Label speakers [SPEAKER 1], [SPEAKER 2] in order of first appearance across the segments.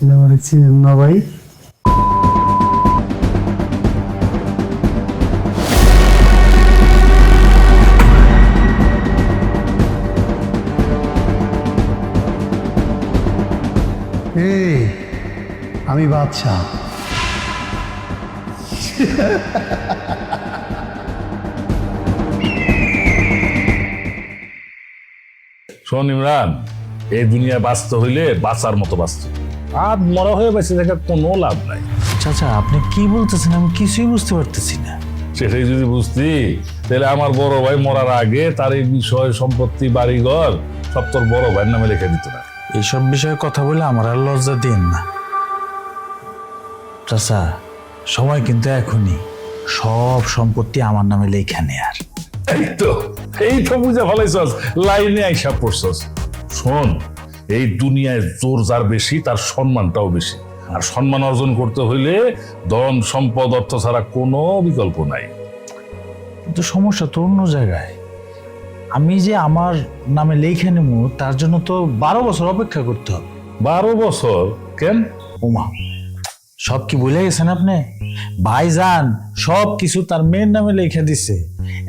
[SPEAKER 1] আমার চিনেন না ভাই? এই আমি বাদশাহ।
[SPEAKER 2] শোন ইমরান, এই দুনিয়া বাঁচতে হইলে বাঁচার মতো বাঁচতে, আর মরা হয়ে বেঁচে থাকার কোনো লাভ নাই।
[SPEAKER 3] চাচা আপনি কি বলতেছেন আমি কিছুই বুঝতে পারতেছি না।
[SPEAKER 2] সেটাই যদি বুঝতি তাহলে আমার বড় ভাই মরার আগে তার এই বিষয় সম্পত্তি বাড়িঘর সব তোর বড় ভাইয়ের নামে লিখে দিত না।
[SPEAKER 3] এইসব বিষয়ে কথা বলে আমার আর লজ্জা দিন না চাচা। সময় কিন্তু এখনই, সব সম্পত্তি আমার নামে লেখা নেয়ার।
[SPEAKER 2] এই তো বুঝে ফেলাইছস, লাইনে আইসা পড়ছস। শোন, এই দুনিয়ায় জোর যার বেশি তার সম্মানটাও বেশি, আর সম্মান অর্জন করতে হইলে ধন সম্পদ অর্থ ছাড়া কোনো বিকল্প নাই।
[SPEAKER 3] কিন্তু সমস্যা তো অন্য জায়গায়। আমি যে আমার নামে লেখা নেব তার জন্য তো 12 বছর অপেক্ষা করতে হবে।
[SPEAKER 2] 12 বছর কেন?
[SPEAKER 3] ওমা, সব কি ভুলে গেছেন আপনি? ভাইজান সব কিছু তার মেয়ের নামে লেখা দিছে।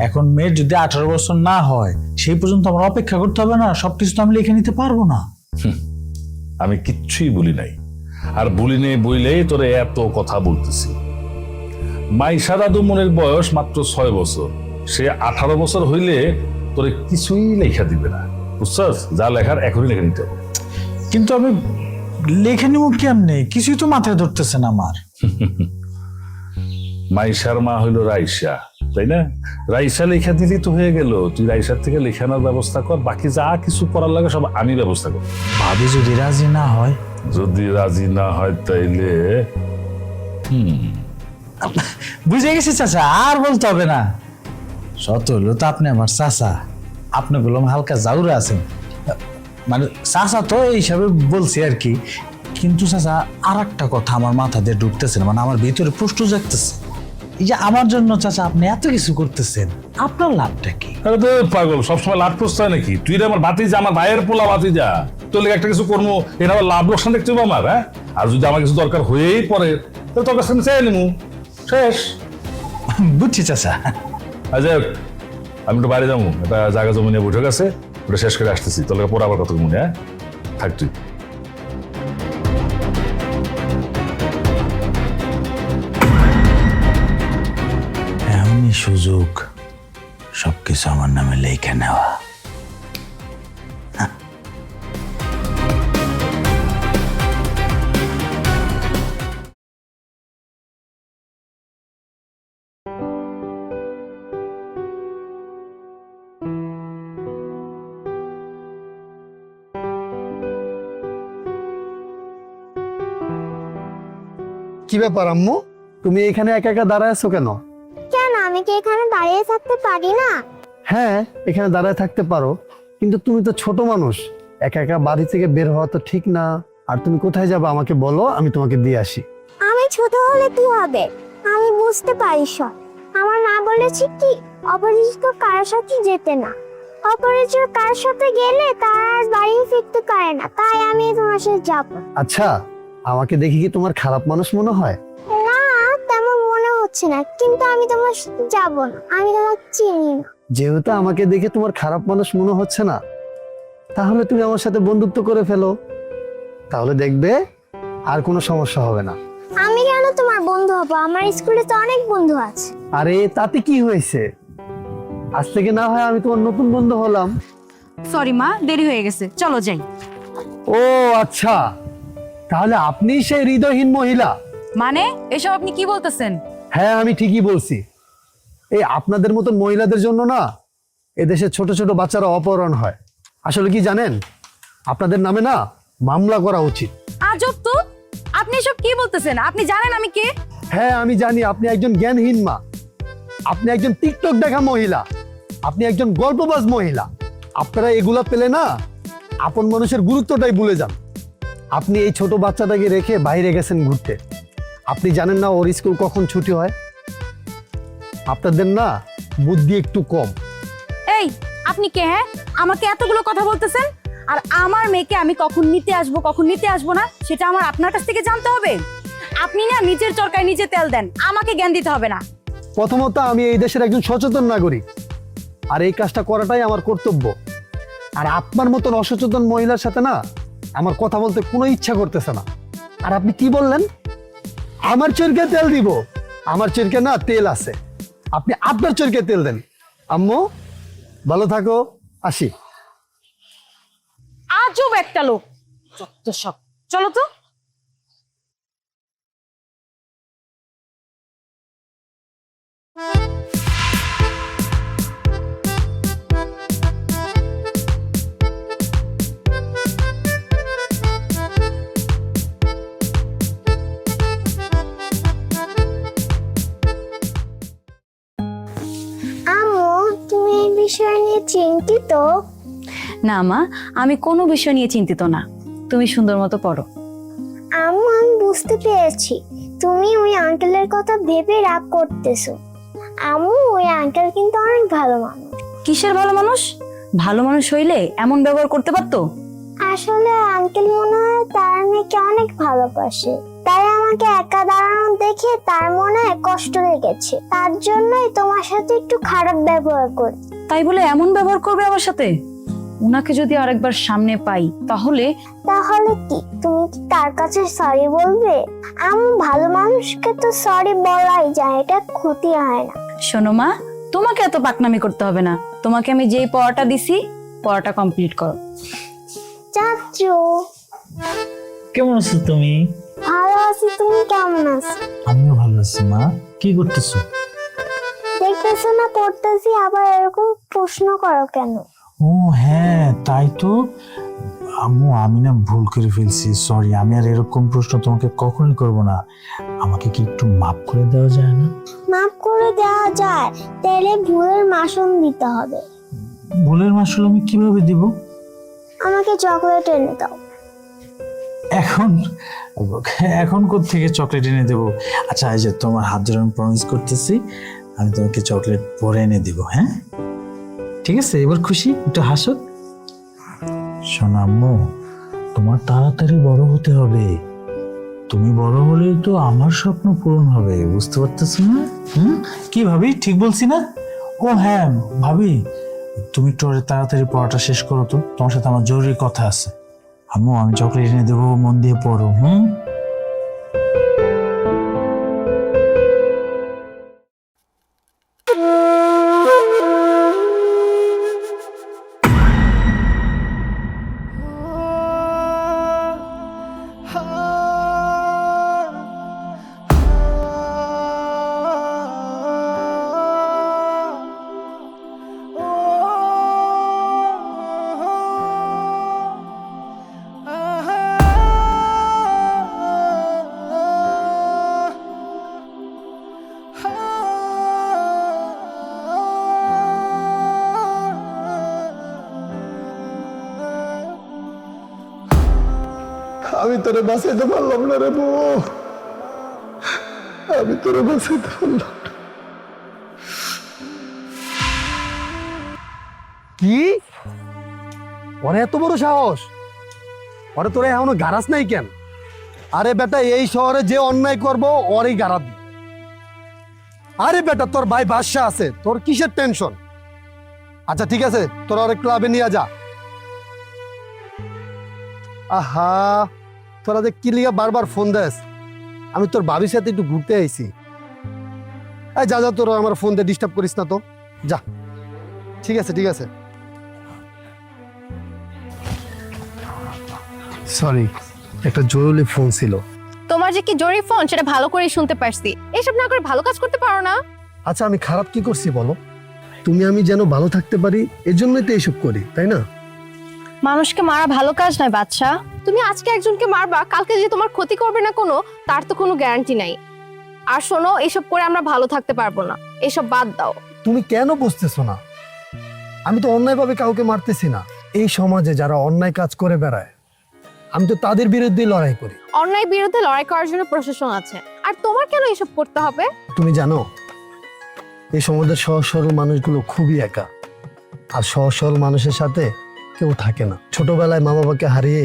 [SPEAKER 3] এখন মেয়ের যদি 18 বছর না হয় সেই পর্যন্ত আমার অপেক্ষা করতে হবে না? সবকিছু তো আমি লিখে নিতে পারবো না।
[SPEAKER 2] আমি কিচ্ছুই বলি নাই, আর বলি নেই বইলেই তোরে এত কথা বলতেছি। মাইশা দাদু মনের বয়স মাত্র 6 বছর, সে 18 বছর হইলে তোরে কিছুই লেখা দিবে না, বুঝছস? যা লেখার এখনই লেখা নিতে হবে।
[SPEAKER 3] কিন্তু আমি লেখে নিব কেমনে? কিছুই তো মাথায় ধরতেছেন আমার।
[SPEAKER 2] মাইশার মা হইলো রাইসা, তাই না? রাইসা লেখা দিলি তো হয়ে গেল। তুই রাইসার থেকে লেখানোর ব্যবস্থা কর, বাকি যা কিছু করার লাগে সব আমি ব্যবস্থা করব।
[SPEAKER 3] ভাবি যদি রাজি না হয়?
[SPEAKER 2] যদি রাজি না হয় তাইলে
[SPEAKER 3] বুঝে গেছি চাচা, আর বলতে হবে না। সত হলো তো আপনি আমার চাচা, আপনি বললাম হালকা জাউরা আছেন, মানে চাচা তো এই হিসাবে বলছি আর কি। কিন্তু চাচা আর একটা কথা আমার মাথা দিয়ে ঢুকতেছে না, মানে আমার ভিতরে প্রশ্ন জাগতেছে। এই যে আমার জন্য চাচা আপনি এত কিছু করতেছেন, আপনার লাভটা কি?
[SPEAKER 2] আরে তো পাগল, সবসময় লাভ করতে হয় নাকি? তুই রে আমার ভাতিজা, আমার ভাইয়ের পোলা ভাতিজা, তোর লেগে একটা কিছু করবো, এটা আবার লাভ লোকসান দেখতে হবে আমার? হ্যাঁ, আর যদি আমার কিছু দরকার হয়েই পড়ে তাহলে তোর কাছে চাই নিমু, শেষ।
[SPEAKER 3] বুঝছি চাচা।
[SPEAKER 2] আচ্ছা, আমি একটু বাইরে যাবো, একটা জায়গা জমি নিয়ে বৈঠক আছে, ওটা শেষ করে আসতেছি। তোর পরে আবার কথা মনে, হ্যাঁ থাক তুই।
[SPEAKER 3] এমনই সুযোগ সবকিছু আমার নামে লেখা নেওয়া।
[SPEAKER 1] কি ব্যাপার আম্মু, তুমি এখানে একা একা দাঁড়ায় আছো কেন?
[SPEAKER 4] কেন, আমি কি এখানে দাঁড়িয়ে থাকতে পারি না?
[SPEAKER 1] হ্যাঁ, এখানে দাঁড়ায় থাকতে পারো, কিন্তু তুমি তো ছোট মানুষ, একা একা বাড়ি থেকে বের হওয়া তো ঠিক না। আর তুমি কোথায় যাবে আমাকে বলো, আমি তোমাকে দিয়ে আসি।
[SPEAKER 4] আমি ছোট হলে কি হবে? আমি বুঝতে পারি সব। আমার মা বলেছে কি, অপরিচিত কারোর সাথে যেতে না। অপরিচিত কারোর সাথে গেলে তারা আর বাড়ি ফিরতে পারে না, তাই আমি তোমার সাথে যাবো।
[SPEAKER 1] আচ্ছা, আমাকে দেখি কি তোমার খারাপ মানুষ মনে হয়?
[SPEAKER 4] না, তেমন মনে হচ্ছে না, কিন্তু আমি তোমার সাথে যাবো না, আমি তোমাকে চিনি না।
[SPEAKER 1] যেহেতু আমাকে দেখে তোমার খারাপ মানুষ মনে হচ্ছে না, তাহলে তুমি আমার সাথে বন্ধুত্ব করে ফেলো, তাহলে দেখবে আর কোনো সমস্যা হবে না।
[SPEAKER 4] আমি কেন তোমার বন্ধু হবো? আমার স্কুলে তো অনেক বন্ধু আছে।
[SPEAKER 1] আরে তাতে কি হয়েছে, আজ থেকে না হয় আমি তোমার নতুন বন্ধু হলাম।
[SPEAKER 5] সরি মা, দেরি হয়ে গেছে, চলো যাই।
[SPEAKER 1] ও আচ্ছা, তাহলে আপনি সেই হৃদয়হীন মহিলা?
[SPEAKER 5] মানে এসব আপনি কি বলতেছেন?
[SPEAKER 1] হ্যাঁ, আমি ঠিকই বলছি। এই আপনাদের মতন মহিলাদের জন্য না এদেশে ছোট ছোট বাচ্চারা অপহরণ হয়। আসলে কি জানেন, আপনাদের নামে না মামলা করা উচিত।
[SPEAKER 5] আজব তো, আপনি এসব কি বলতেছেন? আপনি জানেন আমি কে?
[SPEAKER 1] হ্যাঁ আমি জানি, আপনি একজন জ্ঞানহীন মা, আপনি একজন টিকটক দেখা মহিলা, আপনি একজন গল্পবাজ মহিলা। আপনারা এগুলা পেলে না আপন মানুষের গুরুত্বটাই ভুলে যান। আপনি এই ছোট বাচ্চাটাকে রেখে বাইরে গেছেন ঘুরতে, আপনি জানেন না ওর স্কুল কখন ছুটি হয়? আপনাদের না বুদ্ধি একটু কম।
[SPEAKER 5] এই আপনি কে? হ্যাঁ, আমাকে এতগুলো কথা বলতেছেন? আর আমার মেয়েকে আমি কখন নিতে আসবো না সেটা আমার আপনার কাছ থেকে জানতে হবে। আপনি না নিজের চরকায় নিজে তেল দেন, আমাকে জ্ঞান দিতে হবে না।
[SPEAKER 1] প্রথমত আমি এই দেশের একজন সচেতন নাগরিক, আর এই কাজটা করাটাই আমার কর্তব্য। আর আপনার মতন অসচেতন মহিলার সাথে না আমার কথা বলতে কোনো ইচ্ছা করতেছে না। আর আপনি কি বললেন আমার চরকে তেল দিব? আমার চরকে না তেল আছে, আপনি আপনার চরকে তেল দেন। আম্মু ভালো থাকো, আসি।
[SPEAKER 5] আজব একটা লোক, যত সব। চলো তো।
[SPEAKER 4] আম্মু, তুমি এই বিষয় নিয়ে চিন্তিত?
[SPEAKER 5] না মা, আমি কোনো বিষয় নিয়ে চিন্তিত না। তুমি সুন্দর মতো পড়ো।
[SPEAKER 4] আম্মু, আমি বুঝতে পেরেছি তুমি ওই আঙ্কেলের কথা ভেবে রাগ করতেছো। আম্মু, ওই আঙ্কেল কিন্তু অনেক ভালো মানুষ।
[SPEAKER 5] কিসের ভালো মানুষ? ভালো মানুষ হইলে এমন ব্যবহার করতে পারতো?
[SPEAKER 4] আসলে আঙ্কেল মনে হয় তার মেয়েকে অনেক ভালোবাসে, তাই আমাকে একা দাঁড়ানো দেখে তার মনে কষ্ট লেগেছে, তার জন্যই তোমার সাথে একটু খারাপ ব্যবহার করে।
[SPEAKER 5] তাই বলে এমন ব্যবহার করবে আমার সাথে? উনাকে যদি আরেকবার সামনে পাই তাহলে?
[SPEAKER 4] তাহলে কি তুমি কি তার কাছে সরি বলবে? আম্মু, ভালো মানুষকে তো সরি বলাই যায়, এটা ক্ষতি হয় না।
[SPEAKER 5] শোনো মা, তোমাকে এত পাকনামি করতে হবে না। তোমাকে আমি যেই পড়াটা দিছি পড়াটা কমপ্লিট করো।
[SPEAKER 4] চাচু,
[SPEAKER 3] কেমন আছো তুমি?
[SPEAKER 4] ভালো আছি, তুমি কেমন আছো?
[SPEAKER 3] আমিও ভালো আছি মা। কি করতেছো?
[SPEAKER 4] দেখতেছো না পড়তেছি, আবার এরকম প্রশ্ন করো কেন?
[SPEAKER 3] ও হ্যাঁ, তাই তো। আম্মু, আমি না ভুল করে ফেলছি, সরি। আমি আর এরকম প্রশ্ন তোমাকে কখনোই করব না। আমাকে কি একটু মাফ করে দেওয়া যায় না?
[SPEAKER 4] মাফ করে দেওয়া যায়, তাহলে ভুলের মাসুল দিতে হবে।
[SPEAKER 3] ভুলের মাসুল আমি কিভাবে দিব?
[SPEAKER 4] আমাকে চকলেট এনে দাও।
[SPEAKER 3] এখন এখন কোত্থেকে চকলেট এনে দেবো? আচ্ছা, এই যে তোমার হাত ধরে আমি প্রমিস করতেছি, আমি তোমাকে চকলেট পরে এনে দিব। হ্যাঁ ঠিক আছে, এবার খুশি? একটু হাসো। শোনো আম্মু, তোমার তাড়াতাড়ি বড় হতে হবে। তুমি বড় হলেই তো আমার স্বপ্ন পূরণ হবে, বুঝতে পারতেছো না? কি ভাবি, ঠিক বলছি না? ও হ্যাঁ ভাবি, তুমি একটু তাড়াতাড়ি পড়াটা শেষ করো তো, তোমার সাথে আমার জরুরি কথা আছে। আম্মু, আমি চকলেট এনে দেবো, মন দিয়ে পড়ো।
[SPEAKER 1] আমি তোরে বাঁচাইতে পারলাম না রে বউ, আমি তোরে বাঁচাইতে পারলাম না। কি ওরে এত বড় সাহস? ওরে তোরা এখনো গারাস নাই কেন? আরে বেটা, এই শহরে যে অন্যায় করবো ওরই গারাত। আরে বেটা, তোর ভাই বাদশা আছে, তোর কিসের টেনশন? আচ্ছা ঠিক আছে, তোরা ওরে ক্লাবে নিয়ে যা। আহা, তোরা যে কি লিগা বারবার ফোন দেস? আমি তোর ভাবির সাথে একটু ঘুরতে আইছি। এই যা যা, তোরা আমার ফোন দিয়ে ডিস্টার্ব করিস না তো, যা। ঠিক আছে ঠিক আছে, সরি, একটা জরুরি ফোন ছিল।
[SPEAKER 6] তোমার যে কি জরুরি ফোন সেটা ভালো করে শুনতে পারছি। এসব না করে ভালো কাজ করতে পারো না?
[SPEAKER 1] আচ্ছা, আমি খারাপ কি করছি বলো? তুমি আমি যেন ভালো থাকতে পারি এজন্যই তো এইসব করি, তাই না?
[SPEAKER 6] মানুষকে মারা ভালো কাজ নয় বাচ্চা। তুমি আজকে একজনকে মারবা, কালকে যে তোমার ক্ষতি করবে না কোনো, তার তো কোনো গ্যারান্টি নাই। আর শোনো, এসব করে আমরা ভালো থাকতে পারবো না, এসব বাদ দাও।
[SPEAKER 1] তুমি কেন বুঝতেছো না? আমি তো অন্যায়ভাবে কাউকে মারতেছি না। এই সমাজে যারা অন্যায় কাজ করে বেড়ায়, আমি তো তাদের বিরুদ্ধে লড়াই করি।
[SPEAKER 6] অন্যায় বিরুদ্ধে লড়াই করার জন্য প্রশাসন আছে, আর তোমার কেন এসব করতে হবে?
[SPEAKER 1] তুমি জানো, এই সমাজের সহজ সরল মানুষগুলো খুবই একা, আর সহজ সরল মানুষের সাথে কেউ থাকে না। ছোটবেলায় মা বাবাকে হারিয়ে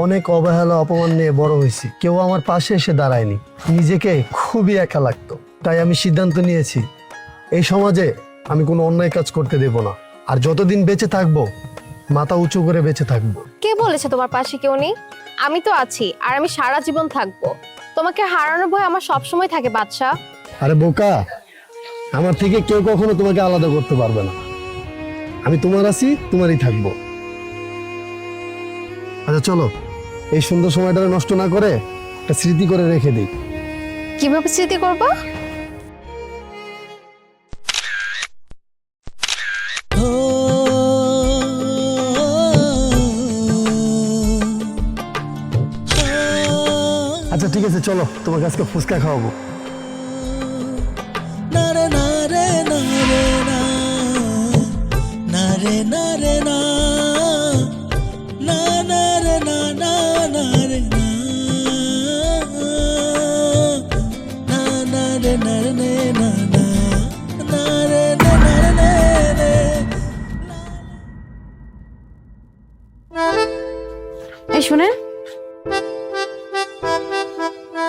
[SPEAKER 1] অনেক অবহেলা অপমান নিয়ে বড় হয়েছি, কেউ আমার পাশে এসে দাঁড়ায়নি, নিজেকে খুবই একা লাগতো। তাই আমি সিদ্ধান্ত নিয়েছি এই সমাজে আমি কোনো অন্যায় কাজ করতে দেব না, আর যতদিন বেঁচে থাকবো মাথা উঁচু করে বেঁচে থাকবো।
[SPEAKER 6] কে বলেছে তোমার পাশে কেউ নেই? আমি তো আছি, আর আমি সারা জীবন থাকবো। তোমাকে হারানোর ভয় আমার সবসময় থাকে বাদশা।
[SPEAKER 1] আরে বোকা, আমার থেকে কেউ কখনো তোমাকে আলাদা করতে পারবে না। আমি তোমার আছি, তোমারই থাকবো। আচ্ছা চলো, এই সুন্দর সময়টা নষ্ট না করে একটা স্মৃতি করে রেখে দিই।
[SPEAKER 6] কিভাবে স্মৃতি করবা?
[SPEAKER 1] আচ্ছা ঠিক আছে, চলো তোমাকে আজকে ফুচকা খাওয়াবো।
[SPEAKER 5] এই শুনেন,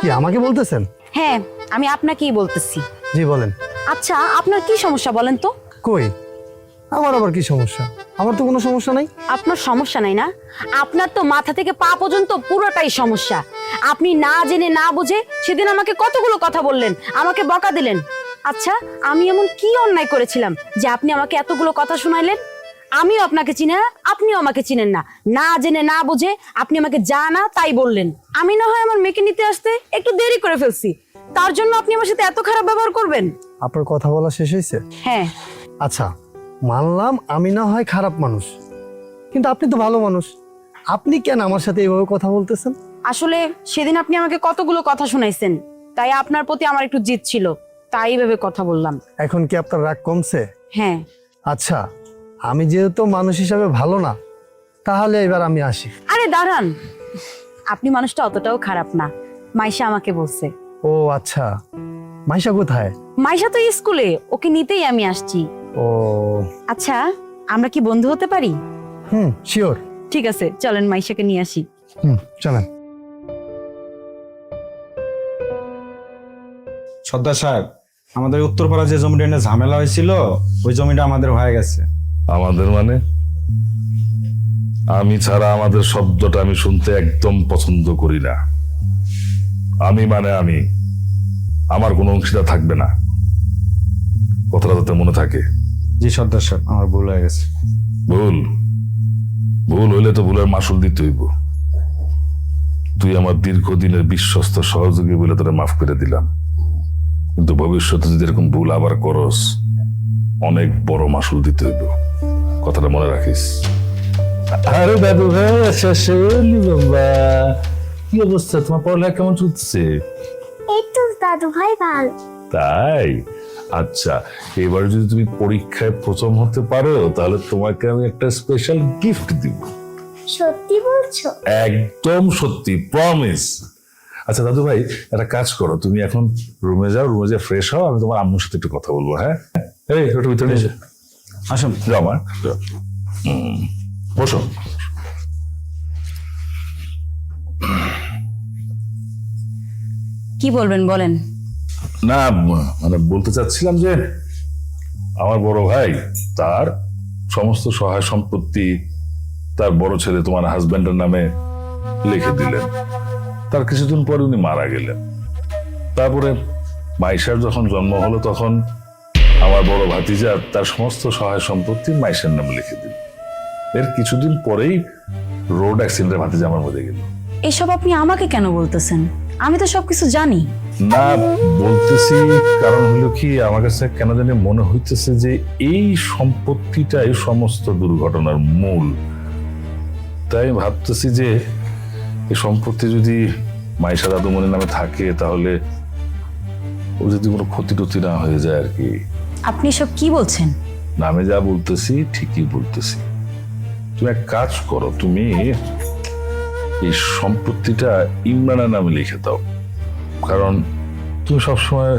[SPEAKER 1] কি আমাকে বলতেছেন?
[SPEAKER 5] হ্যাঁ আমি আপনাকেই বলতেছি।
[SPEAKER 1] জি বলেন।
[SPEAKER 5] আচ্ছা আপনার কি সমস্যা বলেন তো?
[SPEAKER 1] কই, আমার আবার কি সমস্যা? আমার তো কোনো সমস্যা নাই।
[SPEAKER 5] আপনার সমস্যা নাই না? আপনার তো মাথা থেকে পা পর্যন্ত পুরোটাই সমস্যা। আপনি না জেনে না বুঝে সেদিন আমাকে কতগুলো কথা বললেন, আমাকে বকা দিলেন। আচ্ছা আমি এমন কি অন্যায় করেছিলাম যে আপনি আমাকে এতগুলো কথা শুনাইলেন? আমিও আপনাকে চিনি না, আপনিও আমাকে চিনেন না। না জেনে না বুঝে আপনি আমাকে যা না তাই বললেন। আমি না হয় আমার মেয়েকে নিতে আসতে একটু দেরি করে ফেলছি, তার জন্য আপনি আমার সাথে এত খারাপ ব্যবহার করবেন?
[SPEAKER 1] আপনার কথা বলা শেষ হয়েছে?
[SPEAKER 5] হ্যাঁ।
[SPEAKER 1] আচ্ছা মানলাম আমি না হয় খারাপ মানুষ, কিন্তু আপনি তো ভালো মানুষ। আপনি কেন আমার সাথে এইভাবে কথা বলতেছেন?
[SPEAKER 5] আসলে সেদিন আপনি আমাকে কতগুলো কথা শুনাইছেন, তাই আপনার প্রতি আমার একটু জিদ ছিল, তাই এইভাবে কথা বললাম।
[SPEAKER 1] এখন কি আপনার রাগ কমছে?
[SPEAKER 5] হ্যাঁ।
[SPEAKER 1] আচ্ছা আমি যেহেতু মানুষ হিসাবে ভালো না, তাহলে এবার আমি আসি।
[SPEAKER 5] আরে দাঁড়ান, আপনি মানুষটা অতটাও খারাপ না, মাইশা আমাকে বলছে।
[SPEAKER 1] ও আচ্ছা, মাইশা কোথায়?
[SPEAKER 5] মাইশা তো স্কুলে, ওকে নিতেই আমি আসছি।
[SPEAKER 1] ও
[SPEAKER 5] আচ্ছা আমরা কি বন্ধু হতে পারি?
[SPEAKER 1] শিওর।
[SPEAKER 5] ঠিক আছে চলেন মাইশাকে নিয়ে আসি।
[SPEAKER 1] চলেন।
[SPEAKER 7] সর্দার সাহেব, আমাদের উত্তরপাড়া যে জমিটা নিয়ে ঝামেলা হয়েছিল, ওই জমিটা আমাদের হয়ে গেছে।
[SPEAKER 2] আমাদের মানে? আমি ছাড়া আমাদের শব্দটা আমি শুনতে একদম পছন্দ করি না। আমি মানে আমি, আমার কোনো অংশীদার থাকবে না, কথাটা যাতে মনে থাকে।
[SPEAKER 7] জি সর্দার সাহেব, আমার ভুল হয়ে গেছে।
[SPEAKER 2] ভুল ভুল হইলে তো ভুলের মাসুল দিতে হইব। তুই আমার দীর্ঘদিনের বিশ্বস্ত সহযোগী বলে তোরা মাফ করে দিলাম, কিন্তু ভবিষ্যতে যদি এরকম ভুল আবার করস, অনেক বড় মাসুল দিতে হইব, কথাটা মনে রাখিস। আরে দাদু ভাই, বাবা কি অবস্থা? তোমার পড়ালেখা কেমন চলছে?
[SPEAKER 4] এই তো দাদু ভাই ভালো।
[SPEAKER 2] তাই? আচ্ছা, এবার যদি তুমি পরীক্ষায় প্রথম হতে পারো তাহলে তোমাকে আমি একটা স্পেশাল গিফট দিব।
[SPEAKER 4] সত্যি বলছো?
[SPEAKER 2] একদম সত্যি, প্রমিস। আচ্ছা দাদু ভাই, একটা কাজ করো, তুমি এখন রুমে যাও, রুমে যা ফ্রেশ হও, আমি তোমার আম্মুর সাথে একটু কথা বলবো। হ্যাঁ এই একটু ভিতরে এসে
[SPEAKER 7] আসুন।
[SPEAKER 2] যাও আমার, যাও। বসো।
[SPEAKER 5] কি বলবেন বলেন।
[SPEAKER 2] না মানে বলতে চাচ্ছিলাম যে আমার বড় ভাই তার সমস্ত সহায় সম্পত্তি তার বড় ছেলে তোমার হাজবেন্ডের নামে লিখে দিলেন। তার কিছুদিন পরে উনি মারা গেলেন। তারপরে মাইশার যখন জন্ম হলো তখন আমার বড় ভাতিজা তার সমস্ত সহায় সম্পত্তি মাইশার নামে লিখে দিল। এর কিছুদিন পরেই রোড অ্যাক্সিডেন্টে ভাতিজা আমার মরে গেল।
[SPEAKER 5] এসব আপনি আমাকে কেন বলতেছেন? আমি তো সবকিছু জানি।
[SPEAKER 2] না বলতেছি কারণ হলো কি, আমার কাছে কেন জানি মনে হইতেছে যে এই সম্পত্তিটাই সমস্ত দুর্ঘটনার মূল। তাই ভাবতেছি যে এই সম্পত্তি যদি মাইশা দাদুমণির নামে থাকে তাহলে ও যদি কোনো ক্ষতি টতি না হয়ে যায় আর কি।
[SPEAKER 5] আপনি সব কি বলছেন?
[SPEAKER 2] নামে যা বলতেছি ঠিকই বলতেছি। তুমি এক কাজ করো, তুমি এই সম্পত্তিটা ইমরানের নামে লিখে দাও, কারণ তুমি সবসময়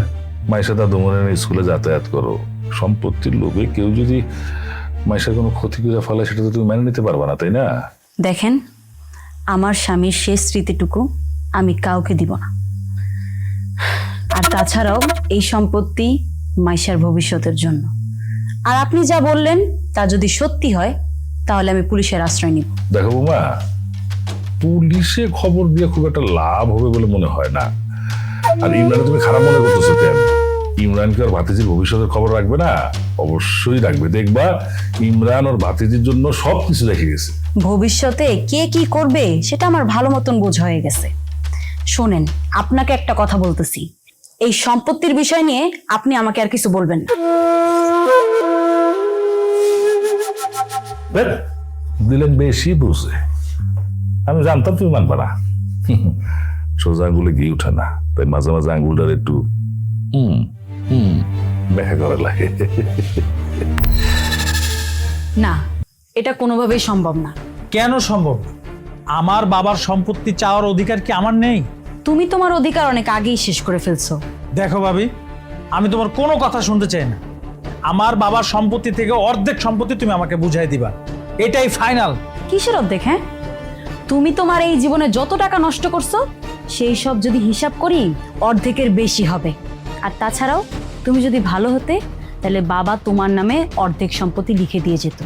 [SPEAKER 2] মাইশা দাদুমণির স্কুলে যাতায়াত করো। সম্পত্তির লোভে কেউ যদি মাইশার কোনো ক্ষতি করে ফেলে সেটা তো তুমি মেনে নিতে পারবা না, তাই না?
[SPEAKER 5] দেখেন, আমার স্বামীর শেষ স্মৃতিটুকু আমি কাউকে দিব না। আর তাছাড়াও এই সম্পত্তি মাইশার ভবিষ্যতের জন্য। আর আপনি যা বললেন তা যদি সত্যি হয় তাহলে আমি পুলিশের আশ্রয় নিব।
[SPEAKER 2] দেখো বৌমা, পুলিশে খবর দিয়ে খুব একটা লাভ হবে বলে মনে হয় না। আর ইমরানকে তুমি খারাপ মনে করতেছো কেন? ইমরানকে ওর ভাতিজির ভবিষ্যতের খবর রাখবে না? অবশ্যই রাখবে। দেখবা ইমরান ওর ভাতিজির জন্য সবকিছু রেখে গেছে।
[SPEAKER 5] ভবিষ্যতে কে কি করবে সেটা আমার ভালো মতন বোঝা হয়ে গেছে। শোনেন, আপনাকে একটা কথা বলতেছি, এই সম্পত্তির বিষয় নিয়ে আপনি আমাকে আর কিছু বলবেন না।
[SPEAKER 2] দেখ, দিলেন বেশি বুঝে। আমি জানতাম তুমি মানবা না। সোজা আঙ্গুলে গিয়ে উঠে না, তাই মাঝে মাঝে আঙ্গুলটার একটু ব্যাখ্যা করা লাগে।
[SPEAKER 5] না, এটা কোনোভাবেই সম্ভব না।
[SPEAKER 3] কেন সম্ভব না? আমার বাবার সম্পত্তি চাওয়ার অধিকার কি আমার নেই?
[SPEAKER 5] তুমি তোমার অধিকার অনেক আগেই শেষ করে ফেলছো।
[SPEAKER 3] দেখো ভাবি, আমি তোমার কোনো কথা শুনতে চাই না। আমার বাবার সম্পত্তি থেকে অর্ধেক সম্পত্তি তুমি আমাকে বুঝাই দিবা, এটাই ফাইনাল।
[SPEAKER 5] কিসের অর্ধেক? হ্যাঁ, তুমি তোমার এই জীবনে যত টাকা নষ্ট করছো সেই সব যদি হিসাব করি অর্ধেকের বেশি হবে। আর তাছাড়াও তুমি যদি ভালো হতে তাহলে বাবা তোমার নামে অর্ধেক সম্পত্তি লিখে দিয়ে যেত।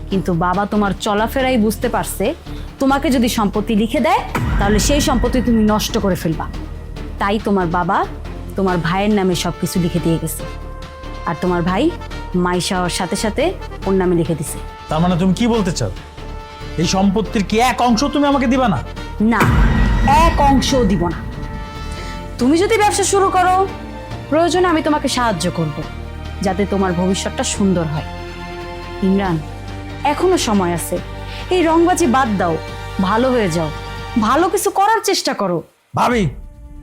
[SPEAKER 5] কিন্তু বাবা তোমার চলাফেরাই বুঝতে পারছে তোমাকে যদি সম্পত্তি লিখে দেয় তাহলে সেই সম্পত্তি তুমি নষ্ট করে ফেলবা। তাই তোমার বাবা তোমার ভাইয়ের নামে সবকিছু লিখে দিয়ে গেছে। আর তোমার ভাই মাইশা ওর সাথে সাথে ওর নামে লিখে দিছে।
[SPEAKER 3] তার মানে তুমি কি বলতে চাও, এই সম্পত্তির কি এক অংশ তুমি আমাকে দিবা না?
[SPEAKER 5] না, এক অংশও দিব না। তুমি যদি ব্যবসা শুরু করো, প্রয়োজনে আমি তোমাকে সাহায্য করব, যাতে তোমার ভবিষ্যৎটা সুন্দর হয়। ইমরান, এখনো সময় আছে, এই রংবাজি বাদ দাও, ভালো হয়ে যাও, ভালো কিছু করার চেষ্টা করো।
[SPEAKER 3] ভাবি,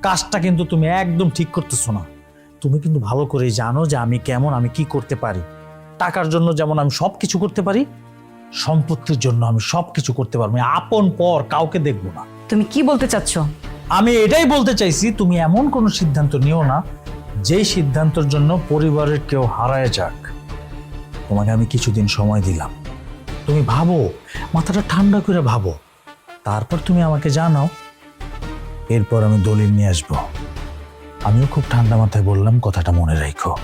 [SPEAKER 3] কাজটা কিন্তু তুমি একদম ঠিক করতেছো না। তুমি কিন্তু ভালো করেই জানো যে আমি কেমন, আমি কি করতে পারি। টাকার জন্য যেমন আমি সবকিছু করতে পারি, সম্পত্তির জন্য আমি সবকিছু করতে পারবো। আমি আপন পর কাউকে দেখবো না।
[SPEAKER 5] তুমি কি বলতে চাচ্ছ?
[SPEAKER 3] আমি এটাই বলতে চাইছি, তুমি এমন কোনো সিদ্ধান্ত নিও না যেই সিদ্ধান্তের জন্য পরিবারের কেউ হারায় যাক। তোমাকে আমি কিছুদিন সময় দিলাম, তুমি ভাবো, মাথাটা ঠান্ডা করে ভাবো, তারপর তুমি আমাকে জানাও। এরপর আমি দলিল নিয়ে আসবো। আমিও খুব ঠান্ডা মাথায় বললাম, কথাটা মনে রাখো।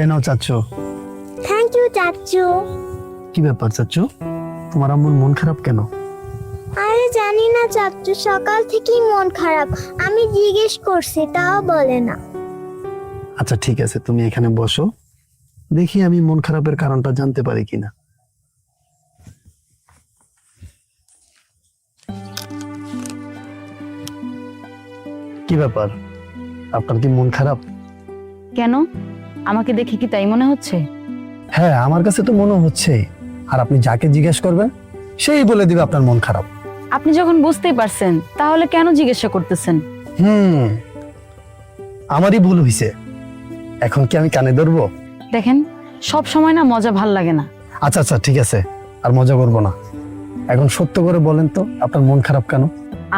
[SPEAKER 1] এই নাও চাচ্ছো।
[SPEAKER 4] থ্যাংক ইউ চাচ্চু।
[SPEAKER 1] কি ব্যাপার চাচ্ছো, তোমার আম্মুর মন খারাপ কেন?
[SPEAKER 4] আরে জানি না চাচ্চু, সকাল থেকেই মন খারাপ। আমি জিজ্ঞেস করছি তাও বলে না।
[SPEAKER 1] আচ্ছা ঠিক আছে, তুমি এখানে বসো, দেখি আমি মন খারাপের কারণটা জানতে পারি কিনা। কি ব্যাপার, আপনার কি মন খারাপ?
[SPEAKER 5] কেন, আমাকে দেখে কি তাই মনে হচ্ছে?
[SPEAKER 1] হ্যাঁ, আমার কাছে তো মনে হচ্ছে। আর আপনি যাকে জিজ্ঞেস করবেন সেই বলে দিবে আপনার মন খারাপ।
[SPEAKER 5] আপনি যখন বুঝতেই পারছেন তাহলে কেন জিজ্ঞাসা করতেছেন?
[SPEAKER 1] আমারই ভুল হয়েছে, এখন কি আমি কানে ধরবো?
[SPEAKER 5] দেখেন, সব সময় না মজা ভাল লাগে না।
[SPEAKER 1] আচ্ছা আচ্ছা ঠিক আছে, আর মজা করবো না। এখন সত্য করে বলেন তো, আপনার মন খারাপ কেন?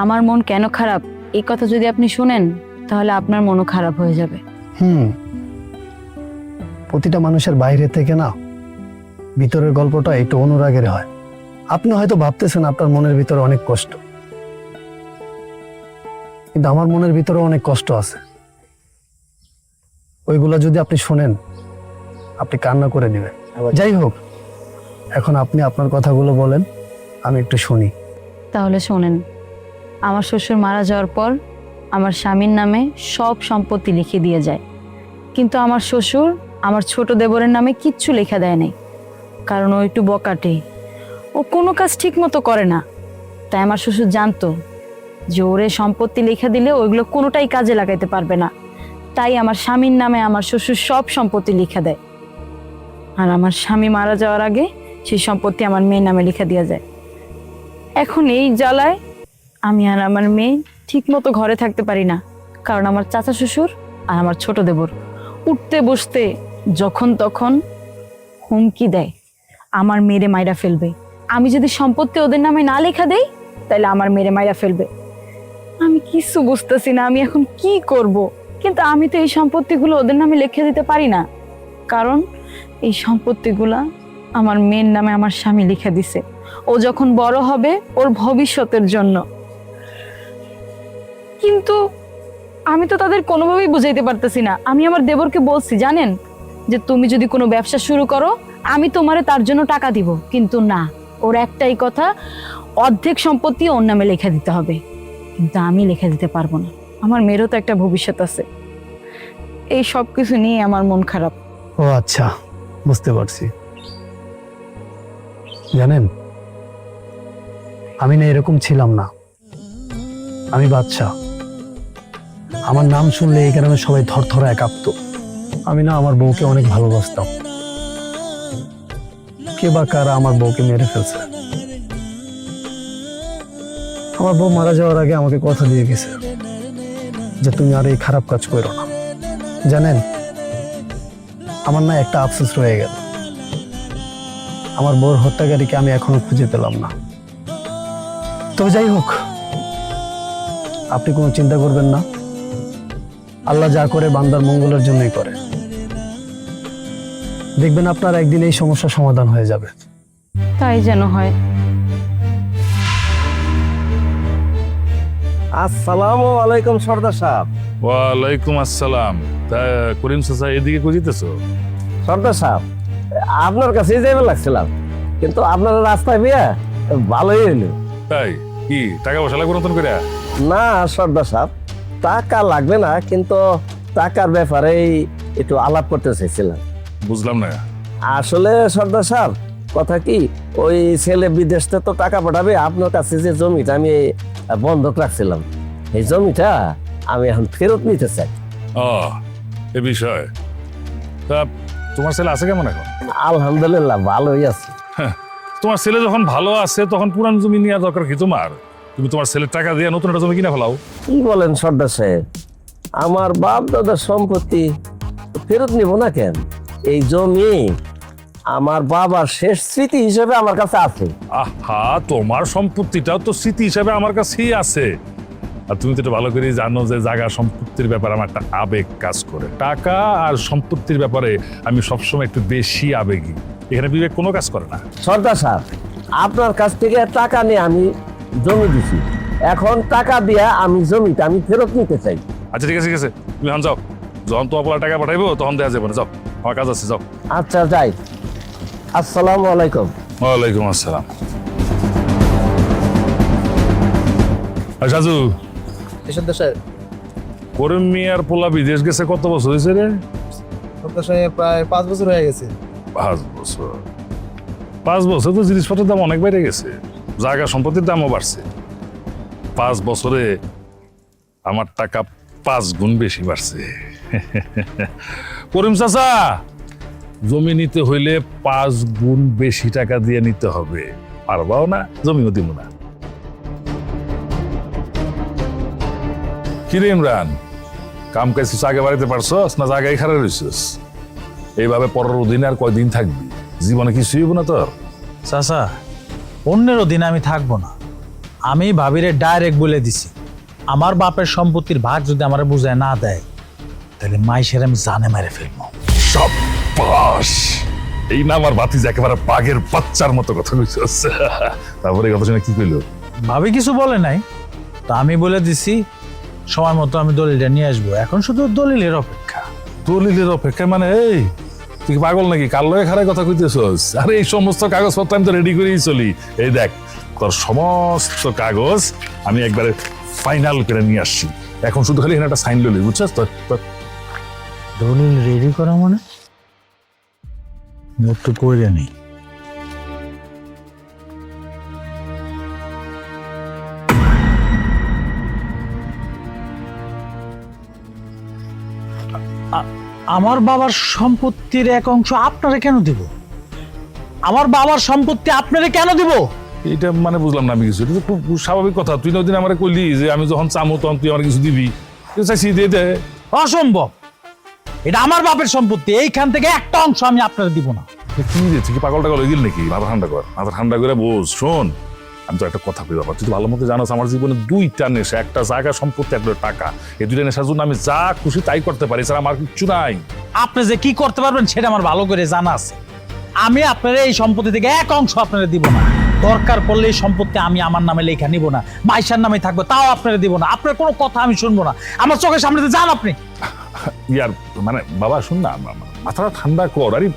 [SPEAKER 5] আমার মন কেন খারাপ এই কথা যদি আপনি শুনেন তাহলে আপনার মনও খারাপ হয়ে যাবে।
[SPEAKER 1] প্রতিটা মানুষের বাইরে থেকে না ভিতরের গল্পটা একটু অনুরাগের হয়। আপনি হয়তো ভাবতেছেন আপনার মনের ভিতরে অনেক কষ্ট, কিন্তু আমার মনের ভিতরে অনেক কষ্ট আছে। ওইগুলা যদি আপনি শোনেন আপনি কান্না করে নেবেন। যাই হোক, এখন আপনি আপনার কথাগুলো বলেন, আমি একটু শুনি।
[SPEAKER 5] তাহলে শোনেন, আমার শ্বশুর মারা যাওয়ার পর আমার স্বামীর নামে সব সম্পত্তি লিখে দিয়ে যায়, কিন্তু আমার শ্বশুর আমার ছোট দেবরের নামে কিচ্ছু লেখা দেয় নাই, কারণ ও একটু বকাটে, ও কোনো কাজ ঠিক মতো করে না। তাই আমার শ্বশুর জানতো যে ওরে সম্পত্তি লেখা দিলে ওইগুলো কোনোটাই কাজে লাগাইতে পারবে না। তাই আমার স্বামীর নামে আমার শ্বশুর সব সম্পত্তি লিখে দেয়। আর আমার স্বামী মারা যাওয়ার আগে সেই সম্পত্তি আমার মেয়ের নামে লিখে দেওয়া যায়। এখন এই জ্বালায় আমি আর আমার মেয়ে ঠিক মতো ঘরে থাকতে পারি না, কারণ আমার চাচা শ্বশুর আর আমার ছোট দেবর উঠতে বসতে যখন তখন হুমকি দেয় আমার মেয়েরে মাইরা ফেলবে। আমি যদি সম্পত্তি ওদের নামে না লেখা দেই তাহলে আমার মেয়েরে মাইরা ফেলবে। আমি কিছু বুঝতেছি না আমি এখন কি করব, কিন্তু আমি তো এই সম্পত্তিগুলো ওদের নামে লিখে দিতে পারি না, কারণ এই সম্পত্তিগুলা আমার মেয়ের নামে আমার স্বামী লিখে দিছে। ও যখন বড় হবে ওর ভবিষ্যতের জন্য। কিন্তু আমি তো তাদের কোনোভাবেই বুঝাইতে পারতেছি না। আমি আমার দেবরকে বলছি, জানেন, যে তুমি যদি কোনো ব্যবসা শুরু করো আমি তোমারে তার জন্য টাকা দিব, কিন্তু না, ওর একটাই কথা, অর্ধেক সম্পত্তি ওর নামে লিখে দিতে হবে। কিন্তু আমি লিখে দিতে পারবো না, আমার মেয়েরও তো একটা ভবিষ্যৎ আছে। এই সব কিছু নিয়ে আমার মন খারাপ।
[SPEAKER 1] ও আচ্ছা, বুঝতে পারছি। জানেন, আমি না এরকম ছিলাম না। আমি বাদশা। আমার নাম শুনলে এই গ্রামে সবাই থরথরায় কাঁপতো। আমি না আমার বউকে অনেক ভালোবাসতাম। কে বা কারা আমার বউকে মেরে ফেলছে। আমার বউ মারা যাওয়ার আগে আমাকে কথা দিয়ে গেছে যে তুমি আর এই খারাপ কাজ করো না। জানেন, আমার না একটা আফসোস রয়ে গেল, আমার বউর হত্যাকারীকে আমি এখনো খুঁজে পেলাম না। তবে যাই হোক, আপনি কোনো চিন্তা করবেন না। আল্লাহ যা করে বান্দার মঙ্গলের জন্যই করে। দেখবেন আপনার একদিন এই সমস্যার সমাধান হয়ে যাবে।
[SPEAKER 5] তাই যেন হয়।
[SPEAKER 8] আসসালামু আলাইকুম সর্দার সাহেব।
[SPEAKER 2] ওয়ালাইকুম আসসালাম। তা করিম চাচা এদিকে খুঁজিতেছো?
[SPEAKER 8] সর্দার সাহেব, আপনার কাছেই যাইবে লাগছিলাম, কিন্তু আপনার রাস্তায় বিয়া ভালোই হইলো।
[SPEAKER 2] তাই কি টাকা পয়সা লাগবে নতুন করে?
[SPEAKER 8] না সর্দার সাহেব, টাকা লাগবে না, কিন্তু টাকার ব্যাপারেই একটু আলাপ করতে চাইছিলাম।
[SPEAKER 2] বুঝলাম না।
[SPEAKER 8] আসলে সর্দার সাহেব, কথা কি, ওই ছেলে বিদেশে তো টাকা পাঠাবে, আপনার কাছে যে জমিটা আমি বন্ধক রাখছিলাম, এই জমিটা আমি এখন ফেরত নিতে চাই।
[SPEAKER 2] ও, এ বিষয়। তা তোমার ছেলে আছে কেমন এখন?
[SPEAKER 8] আলহামদুলিল্লাহ ভালোই আছে।
[SPEAKER 2] তোমার ছেলে যখন ভালো আছে তখন পুরান জমি নেওয়ার দরকার কি তোমার? তুমি তোমার ছেলের টাকা দিয়ে নতুন একটা জমি কিনে ফেলাও।
[SPEAKER 8] কি বলেন সর্দার সাহেব, আমার বাপ দাদার সম্পত্তি ফেরত নিব না কেন? এই জমি আমার বাবার শেষ স্মৃতি হিসেবে আমার কাছে আছে।
[SPEAKER 2] আহা, তোমার সম্পত্তিটাও তো স্মৃতি হিসাবে আমার কাছেই আছে। আর তুমি তো এটা ভালো করে জানো যে জায়গা সম্পত্তির ব্যাপারে আমার একটা আবেগ কাজ করে। টাকা আর সম্পত্তির ব্যাপারে আমি সবসময় একটু বেশি আবেগী। এখানে বিবেক কোনো কাজ করে না।
[SPEAKER 8] সর্দার সাহেব, আপনার কাছ থেকে টাকা নিয়ে আমি জমি দিছি, এখন টাকা দিয়ে আমি জমিটা আমি ফেরত নিতে চাই।
[SPEAKER 2] আচ্ছা ঠিক আছে, ঠিক আছে, তুমি এখন যাও। যখন তো আপনার টাকা পাঠাইবো তখন দেওয়া যাবে না। যাও, আমার কাজ আছে, যাও।
[SPEAKER 8] আচ্ছা যাই। আসসালামু আলাইকুম।
[SPEAKER 2] ওয়ালাইকুম আসসালাম। সাজু, করিম মিয়ার পোলা বিদেশ গেছে কত বছর হয়েছে রে?
[SPEAKER 9] প্রায় 5 বছর হয়ে গেছে।
[SPEAKER 2] 5 বছর? 5 বছর তো জিনিসপত্রের দাম অনেক বেড়ে গেছে, জায়গা সম্পত্তির দামও বাড়ছে। 5 বছরে আমার টাকা 5 গুণ বেশি বাড়ছে। করিম চাচা, জমি নিতে হইলে 5 গুণ বেশি টাকা দিয়ে নিতে হবে। পারবাও না, জমিও দিব না। কিরে ইমরান, কাম কাজ কিছু আগে বাড়িতে পারছস না জায়গায় খারাপ রয়েছিস? এইভাবে পরের অধীনে আর কয়দিন থাকবি? জীবনে কিছুই হইব না তোর।
[SPEAKER 3] চাচা, অন্যের অধীনে আমি থাকবো না। আমি ভাবিরে ডাইরেক্ট বলে দিছি, আমার বাপের সম্পত্তির ভাগ যদি আমার বুঝায় না দেয় তাহলে মাইশের আমি জানে মেরে ফেলবো।
[SPEAKER 2] সাব্বাস! এই না আমার ভাতিজা একেবারে বাঘের বাচ্চার মতো কথা কইছস। তারপরে কথা শুনে কি কইলো?
[SPEAKER 3] ভাবি কিছু বলে নাই, তা আমি বলে দিছি সময় মতো আমি দলিলটা নিয়ে আসবো। এখন শুধু দলিলের অপেক্ষা।
[SPEAKER 2] দলিলের অপেক্ষা মানে? এই তুই কি পাগল নাকি? কার লগে খারাপ কথা কইতেছস? আরে এই সমস্ত কাগজপত্র আমি তো রেডি করেই চলি। এই দেখ, তোর সমস্ত কাগজ আমি একবারে ফাইনাল করে নিয়ে আসছি। এখন শুধু খালি এখানে একটা সাইন লইলি, বুঝছস? তোর
[SPEAKER 3] দলিল রেডি করা মানে একটু কইরে নেই। আমার বাবার সম্পত্তির এক অংশ আপনারা কেন দেব? আমার বাবার সম্পত্তি আপনারে কেন দিব?
[SPEAKER 2] এটা মানে বুঝলাম না আমি কিছু। এটা তো খুব স্বাভাবিক কথা। তুই না ওই দিন আমার কইলি যে আমি যখন চামো তখন তুই আমার কিছু দিবি। চাইছি দিয়ে দে।
[SPEAKER 3] অসম্ভব, এটা আমার বাপের সম্পত্তি, এইখান থেকে একটা অংশ আমি আপনার দিব না।
[SPEAKER 2] কি রে, তুই কি পাগল টাগল হয়ে গেল নাকি? মাথা ঠান্ডা কর, মাথা ঠান্ডা করে বোঝ। শোন, আমি তো একটা কথা কই বাবা, তুই তো ভালো মতো জানাস আমার জীবনে দুইটা নেশা, একটা জায়গা সম্পত্তি, একটা টাকা। এই দুইটা নেশার জন্য আমি যা খুশি তাই করতে পারি, স্যার আমার কিচ্ছু নাই।
[SPEAKER 3] আপনি যে কি করতে পারবেন সেটা আমার ভালো করে জানা আছে। আমি আপনার এই সম্পত্তি থেকে এক অংশ আপনারা দিব না। দরকার পড়লে এই সম্পত্তি আমি আমার নামে লেখা নিব না, মাইশার নামে থাকবে, তাও আপনারা দিব না। আপনার কোনো কথা আমি শুনবো না, আমার চোখের সামনে যান আপনি।
[SPEAKER 2] ইয়ার মানে বাবা শোন না, মাথাটা ঠান্ডা কর, আরে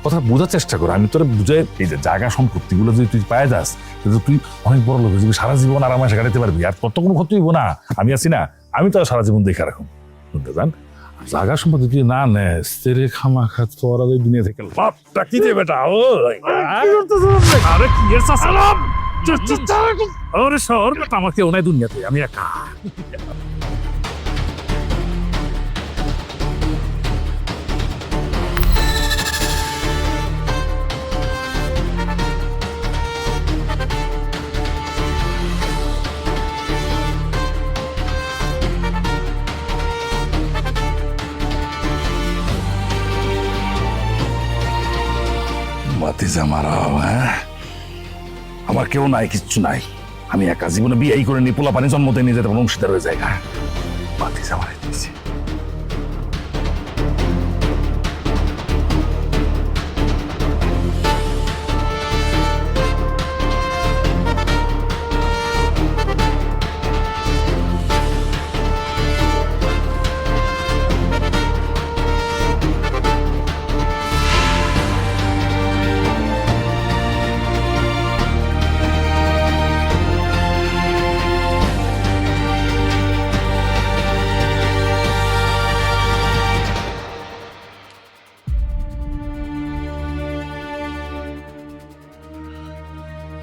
[SPEAKER 2] কথা বোঝার চেষ্টা কর। আমি তোরা বুঝাই, এই যে জায়গা সম্পত্তিগুলো যদি তুই পায়ে যাস, কিন্তু তুই অনেক বড় লোক হয়ে যাবি, সারা জীবন আরামে কাটাতে পারবি, আর তোর তো কোনো ক্ষতি হইব না। আমি আছি না, আমি তো সারা জীবন দেখে রাখুন। শুনতে জান, জায়গা সম্পত্তি তুই না নেস, তেরে খামা খা তোরা ওই দুনিয়া থেকে লাভটা কি দেবে বেটা? ও আরে কি এর সালাম, ওরে শহর বেটা, আমাকে ওনাই দুনিয়াতে, আমি একা। বাতিজা মারাও, হ্যাঁ? আমার কেউ নাই, কিচ্ছু নাই, আমি একা জীবনে বিয়ে করে নি, পোলা পানি জন্মতে নিয়ে যেতে অংশীদার হয়ে যায়। বাতিজা মারাই দিয়েছি।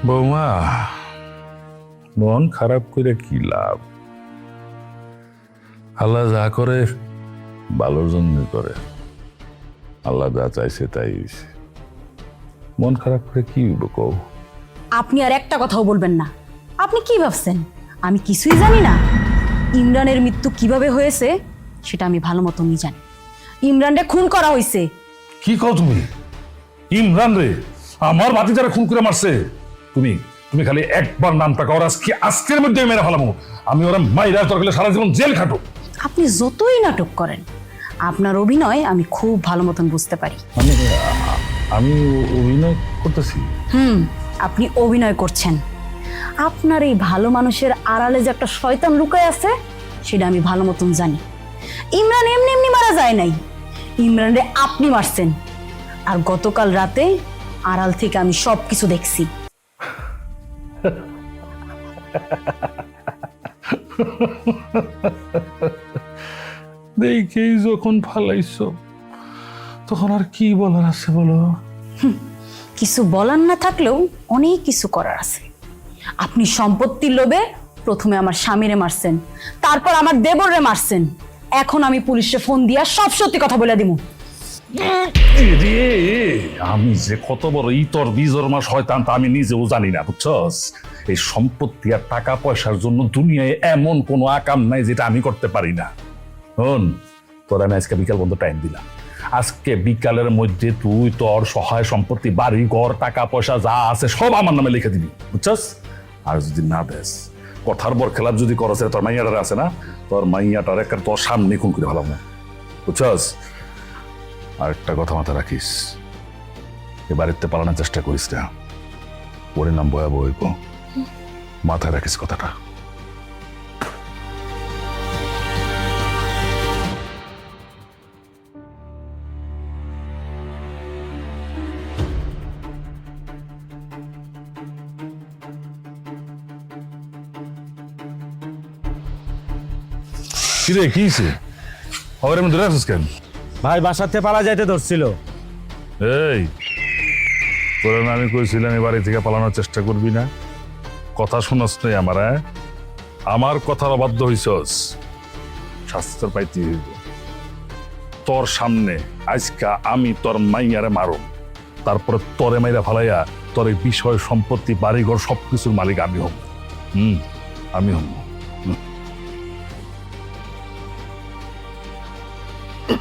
[SPEAKER 2] বৌমা, মন খারাপ করে কি লাভ? আল্লাহ যা করে ভালোর জন্য করে, আল্লাহ যা চাইছে তাই হইছে। মন খারাপ করে কি হইব কও?
[SPEAKER 5] আপনি আর একটা কথাও বলবেন না। আপনি কি ভাবছেন আমি কিছুই জানি না? ইমরানের মৃত্যু কিভাবে হয়েছে সেটা আমি ভালো মতনই জানি। ইমরানরে খুন করা হয়েছে।
[SPEAKER 2] কি কও তুমি? ইমরান রে আমার ভাতিজারে খুন করে মারছে? তুমি তুমি খালি একবার নামটা কর, আজকের মধ্যে মেরে ফেলামো আমি। ওরা মাইরা তোর গেলে সারা জীবন জেল খাটো।
[SPEAKER 5] আপনি যতই নাটক করেন, আপনার অভিনয় আমি খুব ভালো মতন বুঝতে পারি।
[SPEAKER 2] আমি অভিনয় করতেছি?
[SPEAKER 5] আপনি অভিনয় করছেন। আপনার এই ভালো মানুষের আড়ালে যে একটা শয়তান লুকায় আছে সেটা আমি ভালো মতন জানি। ইমরান এমনি এমনি মারা যায় নাই, ইমরানরে আপনি মারছেন। আর গতকাল রাতে আড়াল থেকে আমি সবকিছু দেখছি।
[SPEAKER 2] দেখেই যখন ফালাইছো তখন আর কি বলার আছে বলো?
[SPEAKER 5] কিছু বলার না থাকলেও অনেক কিছু করার আছে। আপনি সম্পত্তির লোভে প্রথমে আমার স্বামীরে মারছেন, তারপর আমার দেবররে মারছেন। এখন আমি পুলিশে ফোন দিয়া সব সত্যি কথা বলে দিব।
[SPEAKER 2] আমি যে কত বড় ইতর বিজর্মা শয়তান তা আমি নিজেও জানি না, বুঝছস? এই সম্পত্তি আর টাকা পয়সার জন্য দুনিয়ায় এমন কোনো আকাম নাই যেটা আমি করতে পারি না। শোন, তোর আমি আজকে বিকাল পর্যন্ত টাইম দিলাম। আজকে বিকালের মধ্যে তুই তোর সহায় সম্পত্তি, বাড়ি ঘর, টাকা পয়সা যা আছে সব আমার নামে লিখে দিবি, বুঝছস? আর যদি না দেস, কথার বর খেলাপ যদি করছে, তোর মাইয়াটার আছে না, তোর মাইয়াটার একটা তোর সামনে খুন করে ফেলাম না, বুঝছস? আর একটা কথা মাথা রাখিস, এ বাড়িতে পালানোর চেষ্টা করিস না, পরিণাম ভয়াবহ হইব। মাথায় রাখিস কথাটা। কিরে কি হইছে? খবর এমন ধরে আসিস কেন?
[SPEAKER 7] ভাই বাসাতে পালা যাইতে ধরছিল।
[SPEAKER 2] এই তোরা না আমি কইছিলাম এই বাড়ি থেকে পালানোর চেষ্টা করবি না? কথা শুনস নাই আমার? আমার কথার অবাধ্য হইছস, শাস্তি পাইতে হইব। তোর সামনে আজকা আমি তোর মাইয়ারে মারুম, তারপরে তরে মাইরা ফালাইয়া তোর এই বিষয় সম্পত্তি বাড়িঘর সবকিছুর মালিক আমি হব। আমি হব।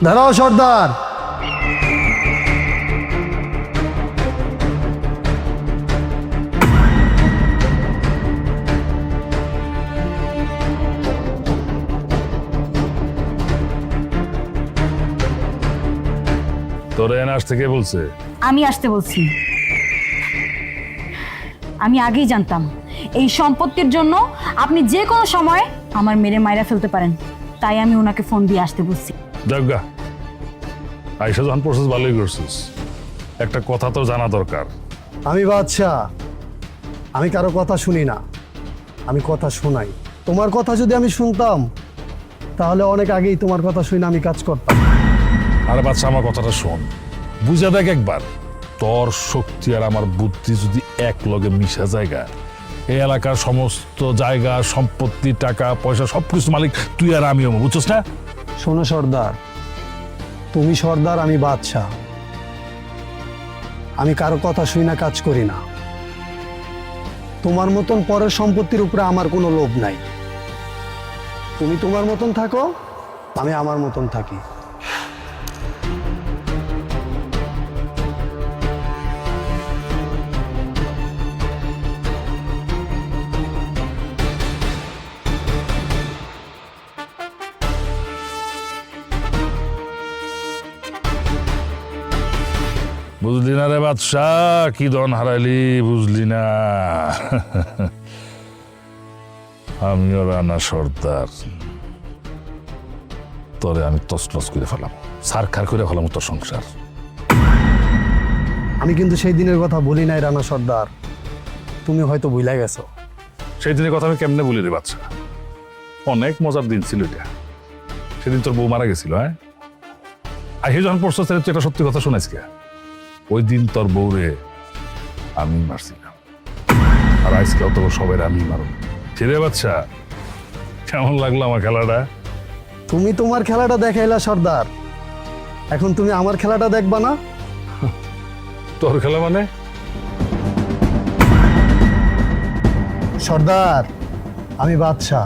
[SPEAKER 1] দাঁড়াও সর্দার।
[SPEAKER 2] তোরে এনাস থেকে বলছে?
[SPEAKER 5] আমি আসতে বলছি। আমি আগেই জানতাম এই সম্পত্তির জন্য আপনি যে কোনো সময় আমার মেরে মাইরা ফেলতে পারেন, তাই আমি ওনাকে ফোন দিয়ে আসতে বলছি।
[SPEAKER 2] দেবগা আইসা যখন প্রসেস ভালোই করছিস, একটা কথা তো জানা দরকার।
[SPEAKER 1] আমি বাদশা, আমি কারো কথা শুনি না, আমি কথা শোনাই। তোমার কথা যদি আমি শুনতাম তাহলে অনেক আগেই তোমার কথা শুনে আমি কাজ করতাম।
[SPEAKER 2] আরে বাচ্চা, আমার কথাটা শোন, বুঝা দেখ একবার। তোর শক্তি আর আমার বুদ্ধি যদি এক লগে মিশা জায়গা, এই এলাকার সমস্ত জায়গা সম্পত্তি টাকা পয়সা সবকিছু মালিক তুই আর আমিও, বুঝছস না?
[SPEAKER 1] শোনো সর্দার, তুমি সর্দার, আমি বাদশা। আমি কারো কথা শুই না, কাজ করি না। তোমার মতন পরের সম্পত্তির উপরে আমার কোনো লোভ নাই। তুমি তোমার মতন থাকো, আমি আমার মতন থাকি।
[SPEAKER 2] বুঝলি না রে বাদশাহ, কি দন হারাইলি বুঝলি না? আমিও রানা সর্দার, তোরে আমি তছনছ করে ফেলাম, সারখার করে ফেলাম তোর সংসার।
[SPEAKER 1] আমি কিন্তু সেই দিনের কথা বলি নাই রানা সর্দার, তুমি হয়তো ভুলে গেছো।
[SPEAKER 2] সেই দিনের কথা আমি কেমনে বলি রে বাদশাহ? অনেক মজার দিন ছিল এটা। সেদিন তোর বউ মারা গেছিল। হ্যাঁ, আহি যখন পড়ছো তুই একটা সত্যি কথা শোনাইস কে? ওই দিন তোর বউরে আমি মারছিলাম, আর আজকেও তো সবাই আমি মারব। রে বাচ্চা, কেমন লাগলো আমার খেলাটা?
[SPEAKER 1] তুমি তোমার খেলাটা দেখাইলা সর্দার, এখন তুমি আমার খেলাটা দেখবা না?
[SPEAKER 2] তোর খেলা মানে?
[SPEAKER 1] সর্দার, আমি বাদশা।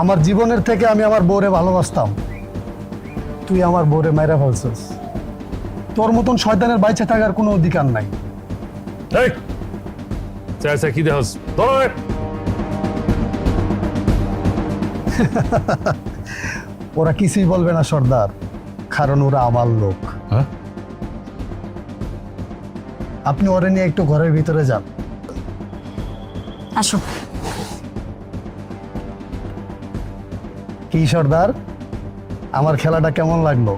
[SPEAKER 1] আমার জীবনের থেকে আমি আমার বউরে ভালোবাসতাম, তুই আমার বউরে মাইরা ফেলছিস। তোর মতন শয়তানের বাইচে থাকার কোনো অধিকার নাই।
[SPEAKER 2] এই চাচা, কি দেখছ?
[SPEAKER 1] ওরা কিছুই বলবে না সর্দার, কারণ ওরা আমার লোক।
[SPEAKER 2] হ্যাঁ?
[SPEAKER 1] আপনি ওরে নিয়ে একটু ঘরের ভিতরে যান।
[SPEAKER 5] আসো।
[SPEAKER 1] কি সর্দার, আমার খেলাটা কেমন লাগলো?